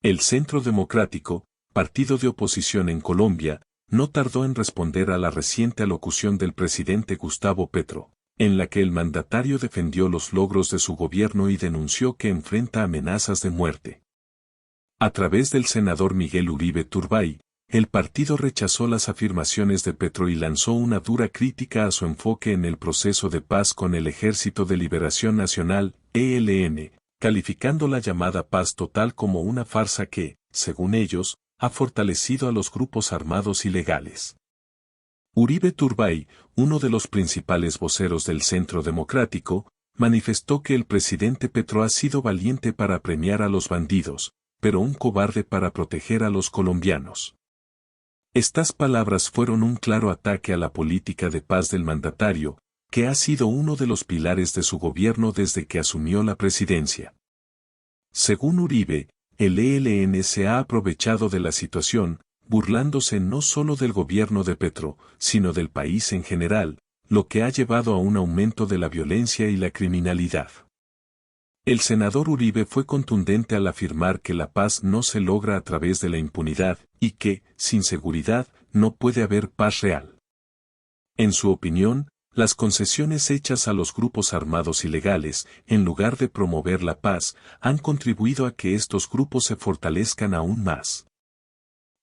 El Centro Democrático, partido de oposición en Colombia, no tardó en responder a la reciente alocución del presidente Gustavo Petro, en la que el mandatario defendió los logros de su gobierno y denunció que enfrenta amenazas de muerte. A través del senador Miguel Uribe Turbay, el partido rechazó las afirmaciones de Petro y lanzó una dura crítica a su enfoque en el proceso de paz con el Ejército de Liberación Nacional, ELN, calificando la llamada paz total como una farsa que, según ellos, ha fortalecido a los grupos armados ilegales. Uribe Turbay, uno de los principales voceros del Centro Democrático, manifestó que el presidente Petro ha sido valiente para premiar a los bandidos, pero un cobarde para proteger a los colombianos. Estas palabras fueron un claro ataque a la política de paz del mandatario, que ha sido uno de los pilares de su gobierno desde que asumió la presidencia. Según Uribe, el ELN se ha aprovechado de la situación, burlándose no solo del gobierno de Petro, sino del país en general, lo que ha llevado a un aumento de la violencia y la criminalidad. El senador Uribe fue contundente al afirmar que la paz no se logra a través de la impunidad, y que, sin seguridad, no puede haber paz real. En su opinión, las concesiones hechas a los grupos armados ilegales, en lugar de promover la paz, han contribuido a que estos grupos se fortalezcan aún más.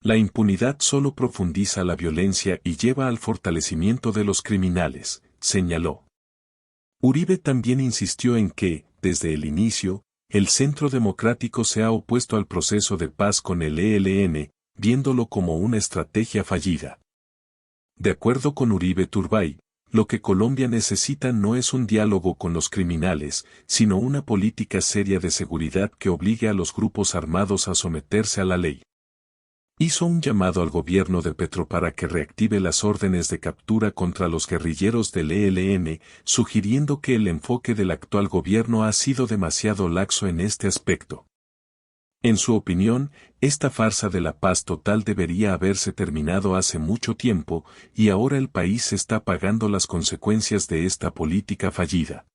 La impunidad solo profundiza la violencia y lleva al fortalecimiento de los criminales, señaló. Uribe también insistió en que, desde el inicio, el Centro Democrático se ha opuesto al proceso de paz con el ELN, viéndolo como una estrategia fallida. De acuerdo con Uribe Turbay, lo que Colombia necesita no es un diálogo con los criminales, sino una política seria de seguridad que obligue a los grupos armados a someterse a la ley. Hizo un llamado al gobierno de Petro para que reactive las órdenes de captura contra los guerrilleros del ELN, sugiriendo que el enfoque del actual gobierno ha sido demasiado laxo en este aspecto. En su opinión, esta farsa de la paz total debería haberse terminado hace mucho tiempo, y ahora el país está pagando las consecuencias de esta política fallida.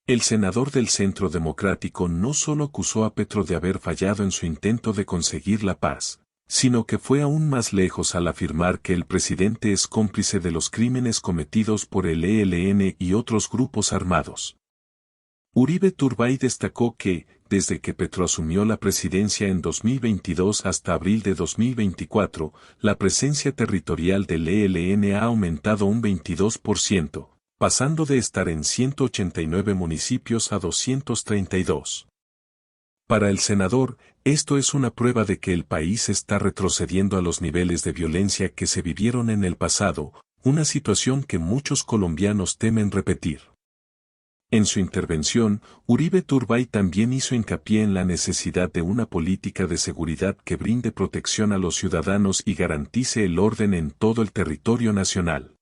El senador del Centro Democrático no solo acusó a Petro de haber fallado en su intento de conseguir la paz, sino que fue aún más lejos al afirmar que el presidente es cómplice de los crímenes cometidos por el ELN y otros grupos armados. Uribe Turbay destacó que, desde que Petro asumió la presidencia en 2022 hasta abril de 2024, la presencia territorial del ELN ha aumentado un 22%, pasando de estar en 189 municipios a 232. Para el senador, esto es una prueba de que el país está retrocediendo a los niveles de violencia que se vivieron en el pasado, una situación que muchos colombianos temen repetir. En su intervención, Uribe Turbay también hizo hincapié en la necesidad de una política de seguridad que brinde protección a los ciudadanos y garantice el orden en todo el territorio nacional.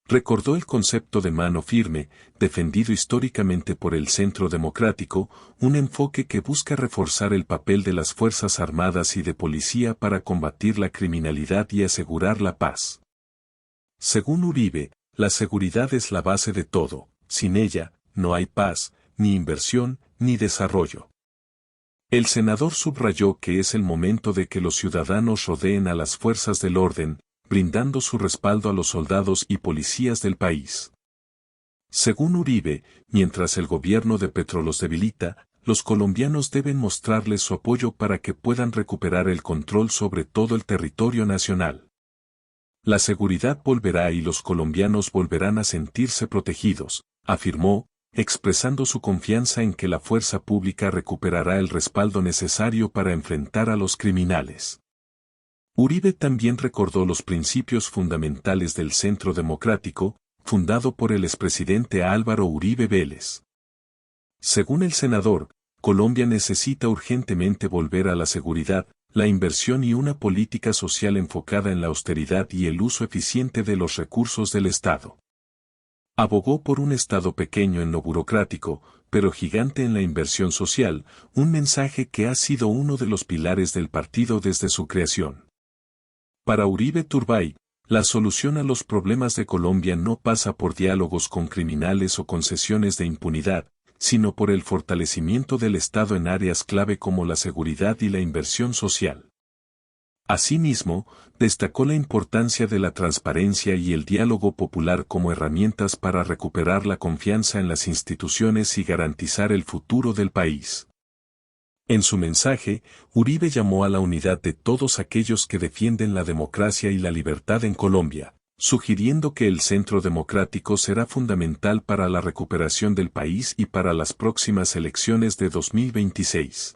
Recordó el concepto de mano firme, defendido históricamente por el Centro Democrático, un enfoque que busca reforzar el papel de las Fuerzas Armadas y de Policía para combatir la criminalidad y asegurar la paz. Según Uribe, la seguridad es la base de todo, sin ella, no hay paz, ni inversión, ni desarrollo. El senador subrayó que es el momento de que los ciudadanos rodeen a las fuerzas del orden, brindando su respaldo a los soldados y policías del país. Según Uribe, mientras el gobierno de Petro los debilita, los colombianos deben mostrarles su apoyo para que puedan recuperar el control sobre todo el territorio nacional. La seguridad volverá y los colombianos volverán a sentirse protegidos, afirmó, expresando su confianza en que la fuerza pública recuperará el respaldo necesario para enfrentar a los criminales. Uribe también recordó los principios fundamentales del Centro Democrático, fundado por el expresidente Álvaro Uribe Vélez. Según el senador, Colombia necesita urgentemente volver a la seguridad, la inversión y una política social enfocada en la austeridad y el uso eficiente de los recursos del Estado. Abogó por un Estado pequeño en lo burocrático, pero gigante en la inversión social, un mensaje que ha sido uno de los pilares del partido desde su creación. Para Uribe Turbay, la solución a los problemas de Colombia no pasa por diálogos con criminales o concesiones de impunidad, sino por el fortalecimiento del Estado en áreas clave como la seguridad y la inversión social. Asimismo, destacó la importancia de la transparencia y el diálogo popular como herramientas para recuperar la confianza en las instituciones y garantizar el futuro del país. En su mensaje, Uribe llamó a la unidad de todos aquellos que defienden la democracia y la libertad en Colombia, sugiriendo que el Centro Democrático será fundamental para la recuperación del país y para las próximas elecciones de 2026.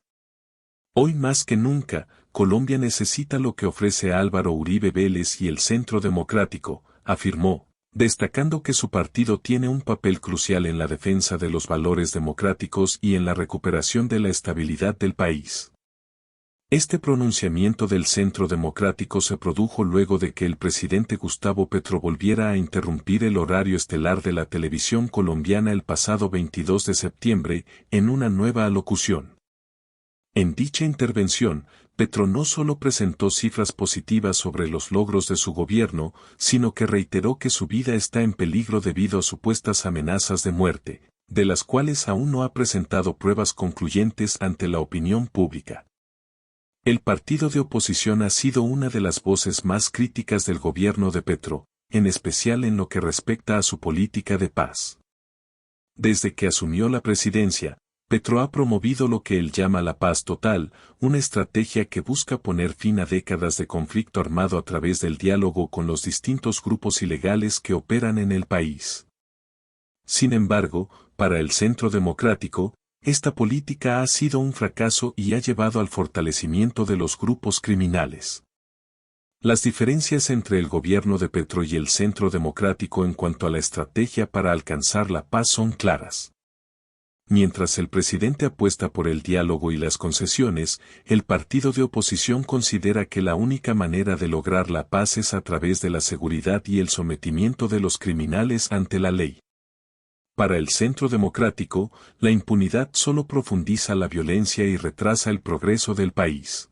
Hoy más que nunca, Colombia necesita lo que ofrece Álvaro Uribe Vélez y el Centro Democrático, afirmó, destacando que su partido tiene un papel crucial en la defensa de los valores democráticos y en la recuperación de la estabilidad del país. Este pronunciamiento del Centro Democrático se produjo luego de que el presidente Gustavo Petro volviera a interrumpir el horario estelar de la televisión colombiana el pasado 22 de septiembre, en una nueva alocución. En dicha intervención, Petro no solo presentó cifras positivas sobre los logros de su gobierno, sino que reiteró que su vida está en peligro debido a supuestas amenazas de muerte, de las cuales aún no ha presentado pruebas concluyentes ante la opinión pública. El partido de oposición ha sido una de las voces más críticas del gobierno de Petro, en especial en lo que respecta a su política de paz. Desde que asumió la presidencia, Petro ha promovido lo que él llama la paz total, una estrategia que busca poner fin a décadas de conflicto armado a través del diálogo con los distintos grupos ilegales que operan en el país. Sin embargo, para el Centro Democrático, esta política ha sido un fracaso y ha llevado al fortalecimiento de los grupos criminales. Las diferencias entre el gobierno de Petro y el Centro Democrático en cuanto a la estrategia para alcanzar la paz son claras. Mientras el presidente apuesta por el diálogo y las concesiones, el partido de oposición considera que la única manera de lograr la paz es a través de la seguridad y el sometimiento de los criminales ante la ley. Para el Centro Democrático, la impunidad solo profundiza la violencia y retrasa el progreso del país.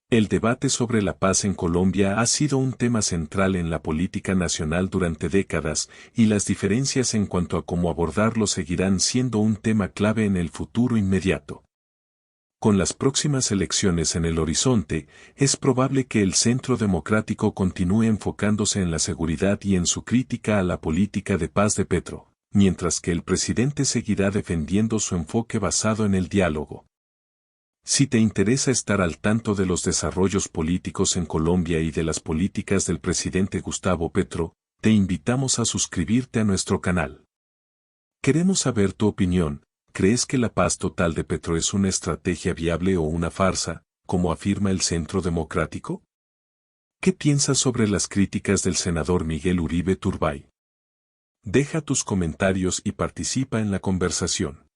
El debate sobre la paz en Colombia ha sido un tema central en la política nacional durante décadas, y las diferencias en cuanto a cómo abordarlo seguirán siendo un tema clave en el futuro inmediato. Con las próximas elecciones en el horizonte, es probable que el Centro Democrático continúe enfocándose en la seguridad y en su crítica a la política de paz de Petro, mientras que el presidente seguirá defendiendo su enfoque basado en el diálogo. Si te interesa estar al tanto de los desarrollos políticos en Colombia y de las políticas del presidente Gustavo Petro, te invitamos a suscribirte a nuestro canal. Queremos saber tu opinión. ¿Crees que la paz total de Petro es una estrategia viable o una farsa, como afirma el Centro Democrático? ¿Qué piensas sobre las críticas del senador Miguel Uribe Turbay? Deja tus comentarios y participa en la conversación.